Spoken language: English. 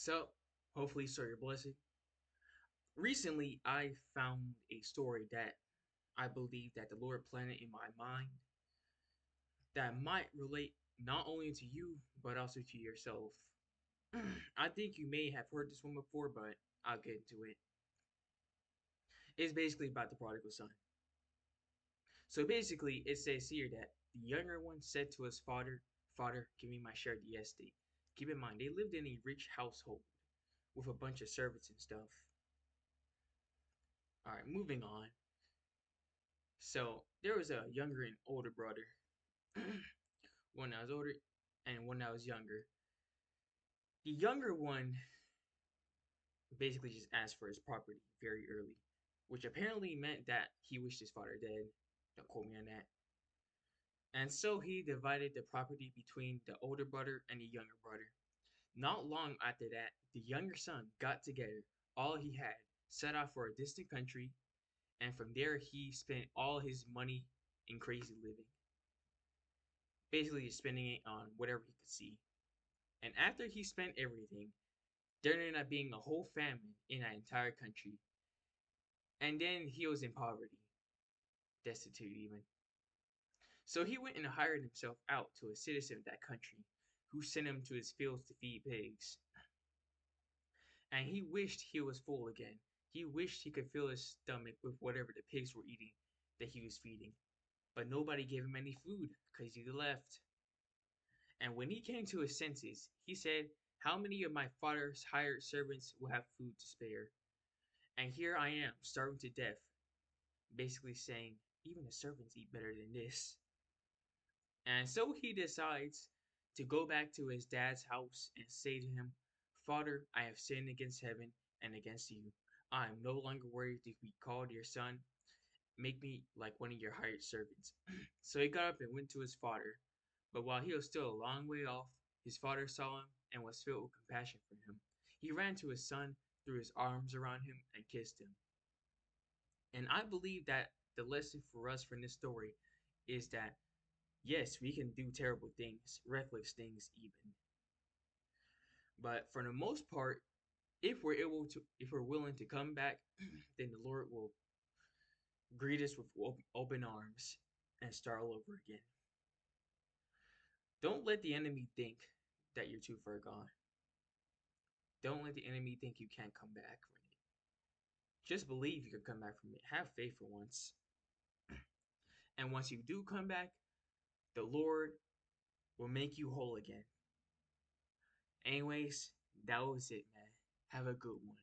So, hopefully, start your blessing. Recently, I found a story that I believe that the Lord planted in my mind that might relate not only to you but also to yourself. I think you may have heard this one before, but I'll get into it. It's basically about the prodigal son. So basically, it says here that the younger one said to his father, "Father, give me my share of the estate." Keep in mind, they lived in a rich household with a bunch of servants and stuff. All right, moving on. So there was a younger and older brother, one that was older and one that was younger. The younger one basically just asked for his property very early, which apparently meant that he wished his father dead. Don't quote me on that. And so he divided the property between the older brother and the younger brother. Not long after that, the younger son got together all he had, set off for a distant country, and from there he spent all his money in crazy living. Basically, just spending it on whatever he could see. And after he spent everything, there ended up being a whole famine in that entire country. And then he was in poverty, destitute even. So he went and hired himself out to a citizen of that country who sent him to his fields to feed pigs. And he wished he was full again. He wished he could fill his stomach with whatever the pigs were eating that he was feeding. But nobody gave him any food because he left. And when he came to his senses, he said, "How many of my father's hired servants will have food to spare? And here I am, starving to death." Basically saying, even the servants eat better than this. And so he decides to go back to his dad's house and say to him, "Father, I have sinned against heaven and against you. I am no longer worthy to be called your son. Make me like one of your hired servants." So he got up and went to his father. But while he was still a long way off, his father saw him and was filled with compassion for him. He ran to his son, threw his arms around him, and kissed him. And I believe that the lesson for us from this story is that yes, we can do terrible things, reckless things even. But for the most part, if we're willing to come back, then the Lord will greet us with open arms and start all over again. Don't let the enemy think that you're too far gone. Don't let the enemy think you can't come back from it. Just believe you can come back from it. Have faith for once. And once you do come back, the Lord will make you whole again. Anyways, that was it, man. Have a good one.